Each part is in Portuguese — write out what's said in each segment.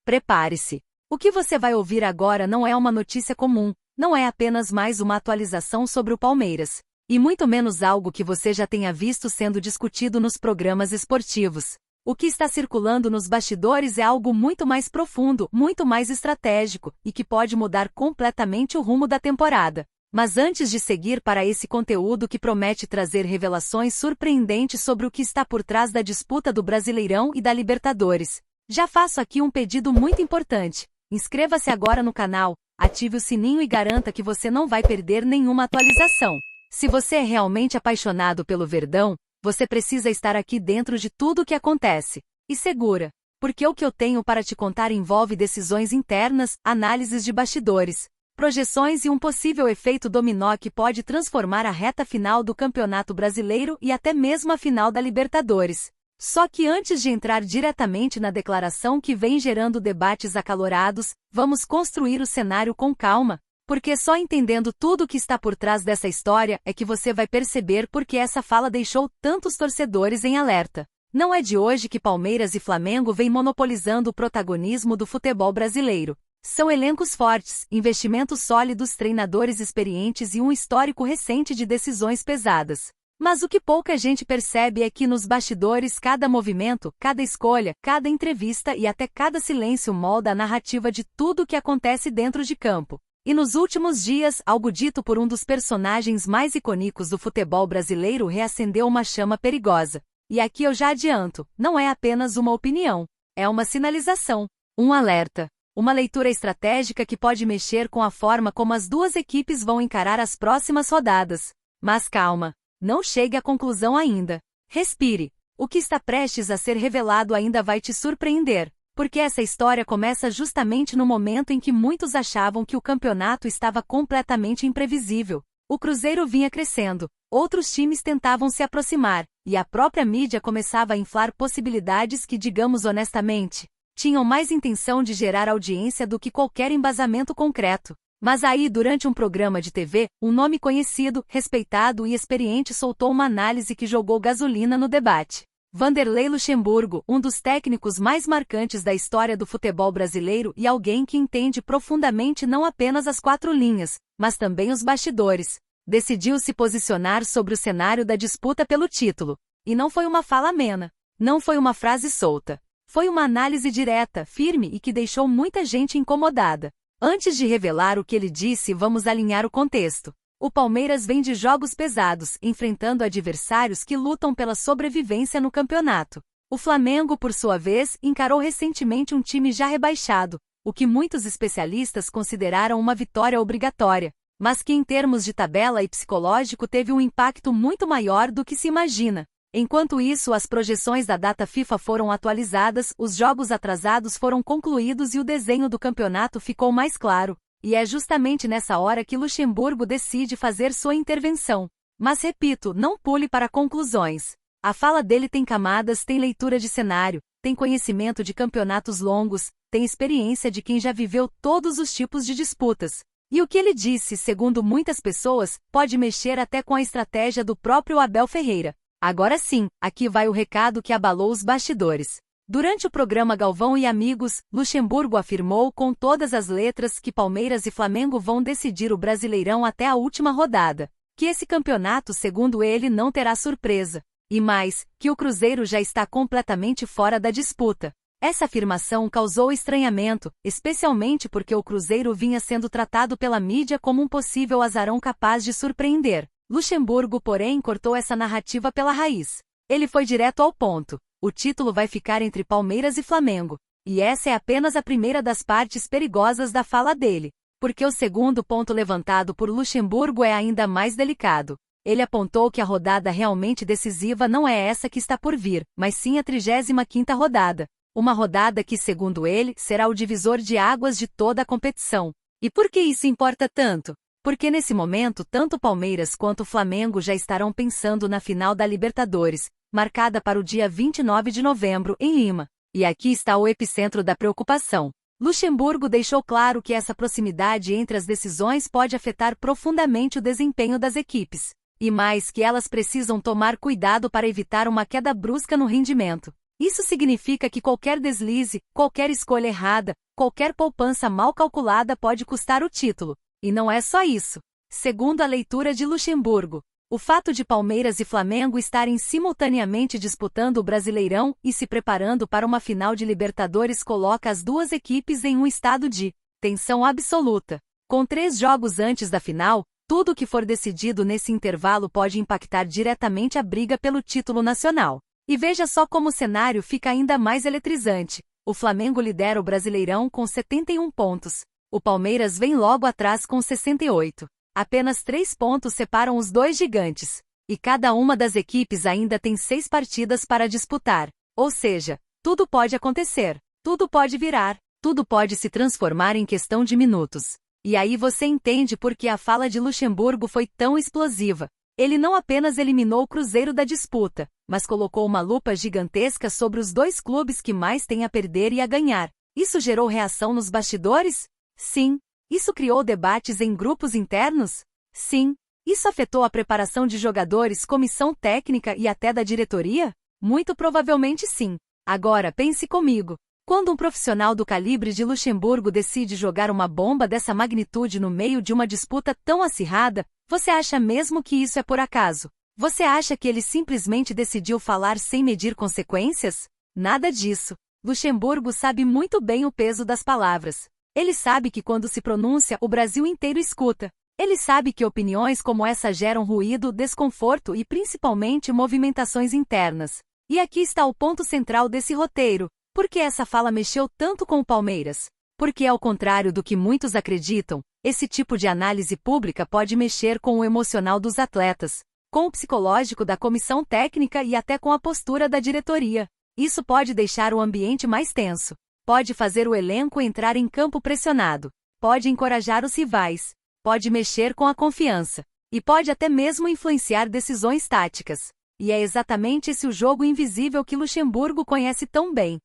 Prepare-se. O que você vai ouvir agora não é uma notícia comum, não é apenas mais uma atualização sobre o Palmeiras, e muito menos algo que você já tenha visto sendo discutido nos programas esportivos. O que está circulando nos bastidores é algo muito mais profundo, muito mais estratégico, e que pode mudar completamente o rumo da temporada. Mas antes de seguir para esse conteúdo que promete trazer revelações surpreendentes sobre o que está por trás da disputa do Brasileirão e da Libertadores, já faço aqui um pedido muito importante. Inscreva-se agora no canal, ative o sininho e garanta que você não vai perder nenhuma atualização. Se você é realmente apaixonado pelo Verdão, você precisa estar aqui dentro de tudo o que acontece. E segura, porque o que eu tenho para te contar envolve decisões internas, análises de bastidores, projeções e um possível efeito dominó que pode transformar a reta final do Campeonato Brasileiro e até mesmo a final da Libertadores. Só que antes de entrar diretamente na declaração que vem gerando debates acalorados, vamos construir o cenário com calma, porque só entendendo tudo o que está por trás dessa história é que você vai perceber por que essa fala deixou tantos torcedores em alerta. Não é de hoje que Palmeiras e Flamengo vêm monopolizando o protagonismo do futebol brasileiro. São elencos fortes, investimentos sólidos, treinadores experientes e um histórico recente de decisões pesadas. Mas o que pouca gente percebe é que nos bastidores cada movimento, cada escolha, cada entrevista e até cada silêncio molda a narrativa de tudo o que acontece dentro de campo. E nos últimos dias, algo dito por um dos personagens mais icônicos do futebol brasileiro reacendeu uma chama perigosa. E aqui eu já adianto, não é apenas uma opinião, é uma sinalização, um alerta, uma leitura estratégica que pode mexer com a forma como as duas equipes vão encarar as próximas rodadas. Mas calma. Não chegue à conclusão ainda. Respire. O que está prestes a ser revelado ainda vai te surpreender, porque essa história começa justamente no momento em que muitos achavam que o campeonato estava completamente imprevisível. O Cruzeiro vinha crescendo, outros times tentavam se aproximar, e a própria mídia começava a inflar possibilidades que, digamos honestamente, tinham mais intenção de gerar audiência do que qualquer embasamento concreto. Mas aí, durante um programa de TV, um nome conhecido, respeitado e experiente soltou uma análise que jogou gasolina no debate. Vanderlei Luxemburgo, um dos técnicos mais marcantes da história do futebol brasileiro e alguém que entende profundamente não apenas as quatro linhas, mas também os bastidores, decidiu se posicionar sobre o cenário da disputa pelo título. E não foi uma fala amena, não foi uma frase solta. Foi uma análise direta, firme e que deixou muita gente incomodada. Antes de revelar o que ele disse, vamos alinhar o contexto. O Palmeiras vem de jogos pesados, enfrentando adversários que lutam pela sobrevivência no campeonato. O Flamengo, por sua vez, encarou recentemente um time já rebaixado, o que muitos especialistas consideraram uma vitória obrigatória, mas que em termos de tabela e psicológico teve um impacto muito maior do que se imagina. Enquanto isso, as projeções da data FIFA foram atualizadas, os jogos atrasados foram concluídos e o desenho do campeonato ficou mais claro. E é justamente nessa hora que Luxemburgo decide fazer sua intervenção. Mas repito, não pule para conclusões. A fala dele tem camadas, tem leitura de cenário, tem conhecimento de campeonatos longos, tem experiência de quem já viveu todos os tipos de disputas. E o que ele disse, segundo muitas pessoas, pode mexer até com a estratégia do próprio Abel Ferreira. Agora sim, aqui vai o recado que abalou os bastidores. Durante o programa Galvão e Amigos, Luxemburgo afirmou com todas as letras que Palmeiras e Flamengo vão decidir o Brasileirão até a última rodada, que esse campeonato, segundo ele, não terá surpresa, e mais, que o Cruzeiro já está completamente fora da disputa. Essa afirmação causou estranhamento, especialmente porque o Cruzeiro vinha sendo tratado pela mídia como um possível azarão capaz de surpreender. Luxemburgo, porém, cortou essa narrativa pela raiz. Ele foi direto ao ponto. O título vai ficar entre Palmeiras e Flamengo. E essa é apenas a primeira das partes perigosas da fala dele. Porque o segundo ponto levantado por Luxemburgo é ainda mais delicado. Ele apontou que a rodada realmente decisiva não é essa que está por vir, mas sim a 35ª rodada. Uma rodada que, segundo ele, será o divisor de águas de toda a competição. E por que isso importa tanto? Porque nesse momento tanto Palmeiras quanto Flamengo já estarão pensando na final da Libertadores, marcada para o dia 29 de novembro, em Lima. E aqui está o epicentro da preocupação. Luxemburgo deixou claro que essa proximidade entre as decisões pode afetar profundamente o desempenho das equipes. E mais que elas precisam tomar cuidado para evitar uma queda brusca no rendimento. Isso significa que qualquer deslize, qualquer escolha errada, qualquer poupança mal calculada pode custar o título. E não é só isso. Segundo a leitura de Luxemburgo, o fato de Palmeiras e Flamengo estarem simultaneamente disputando o Brasileirão e se preparando para uma final de Libertadores coloca as duas equipes em um estado de tensão absoluta. Com 3 jogos antes da final, tudo o que for decidido nesse intervalo pode impactar diretamente a briga pelo título nacional. E veja só como o cenário fica ainda mais eletrizante. O Flamengo lidera o Brasileirão com 71 pontos. O Palmeiras vem logo atrás com 68. Apenas 3 pontos separam os dois gigantes. E cada uma das equipes ainda tem 6 partidas para disputar. Ou seja, tudo pode acontecer. Tudo pode virar. Tudo pode se transformar em questão de minutos. E aí você entende por que a fala de Luxemburgo foi tão explosiva. Ele não apenas eliminou o Cruzeiro da disputa, mas colocou uma lupa gigantesca sobre os dois clubes que mais têm a perder e a ganhar. Isso gerou reação nos bastidores? Sim. Isso criou debates em grupos internos? Sim. Isso afetou a preparação de jogadores, comissão técnica e até da diretoria? Muito provavelmente sim. Agora pense comigo. Quando um profissional do calibre de Luxemburgo decide jogar uma bomba dessa magnitude no meio de uma disputa tão acirrada, você acha mesmo que isso é por acaso? Você acha que ele simplesmente decidiu falar sem medir consequências? Nada disso. Luxemburgo sabe muito bem o peso das palavras. Ele sabe que quando se pronuncia, o Brasil inteiro escuta. Ele sabe que opiniões como essa geram ruído, desconforto e principalmente movimentações internas. E aqui está o ponto central desse roteiro. Por que essa fala mexeu tanto com o Palmeiras? Porque, ao contrário do que muitos acreditam, esse tipo de análise pública pode mexer com o emocional dos atletas, com o psicológico da comissão técnica e até com a postura da diretoria. Isso pode deixar o ambiente mais tenso, pode fazer o elenco entrar em campo pressionado, pode encorajar os rivais, pode mexer com a confiança, e pode até mesmo influenciar decisões táticas. E é exatamente esse o jogo invisível que Luxemburgo conhece tão bem.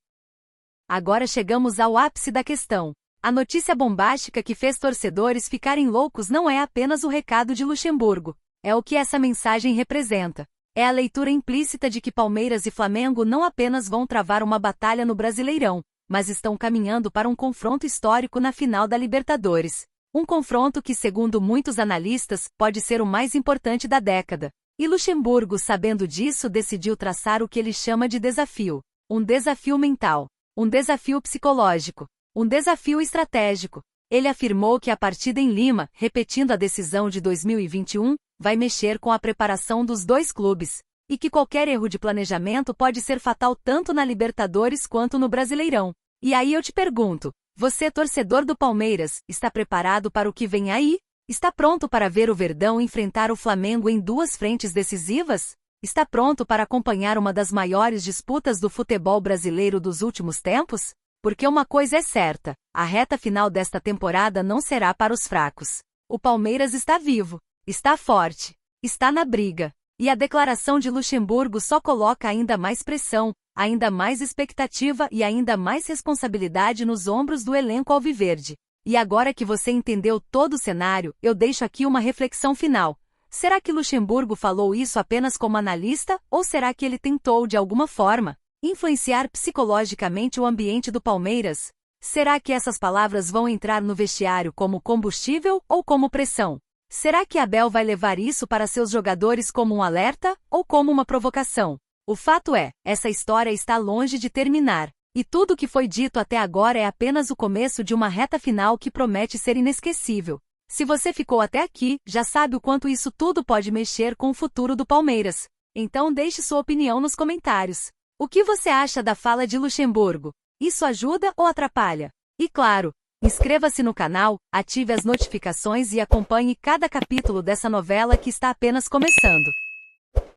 Agora chegamos ao ápice da questão. A notícia bombástica que fez torcedores ficarem loucos não é apenas o recado de Luxemburgo. É o que essa mensagem representa. É a leitura implícita de que Palmeiras e Flamengo não apenas vão travar uma batalha no Brasileirão, mas estão caminhando para um confronto histórico na final da Libertadores. Um confronto que, segundo muitos analistas, pode ser o mais importante da década. E Luxemburgo, sabendo disso, decidiu traçar o que ele chama de desafio. Um desafio mental. Um desafio psicológico. Um desafio estratégico. Ele afirmou que a partida em Lima, repetindo a decisão de 2021, vai mexer com a preparação dos dois clubes, e que qualquer erro de planejamento pode ser fatal tanto na Libertadores quanto no Brasileirão. E aí eu te pergunto, você, torcedor do Palmeiras, está preparado para o que vem aí? Está pronto para ver o Verdão enfrentar o Flamengo em 2 frentes decisivas? Está pronto para acompanhar uma das maiores disputas do futebol brasileiro dos últimos tempos? Porque uma coisa é certa, a reta final desta temporada não será para os fracos. O Palmeiras está vivo, está forte, está na briga. E a declaração de Luxemburgo só coloca ainda mais pressão, ainda mais expectativa e ainda mais responsabilidade nos ombros do elenco alviverde. E agora que você entendeu todo o cenário, eu deixo aqui uma reflexão final. Será que Luxemburgo falou isso apenas como analista, ou será que ele tentou, de alguma forma, influenciar psicologicamente o ambiente do Palmeiras? Será que essas palavras vão entrar no vestiário como combustível ou como pressão? Será que Abel vai levar isso para seus jogadores como um alerta, ou como uma provocação? O fato é, essa história está longe de terminar. E tudo o que foi dito até agora é apenas o começo de uma reta final que promete ser inesquecível. Se você ficou até aqui, já sabe o quanto isso tudo pode mexer com o futuro do Palmeiras. Então deixe sua opinião nos comentários. O que você acha da fala de Luxemburgo? Isso ajuda ou atrapalha? E claro, inscreva-se no canal, ative as notificações e acompanhe cada capítulo dessa novela que está apenas começando.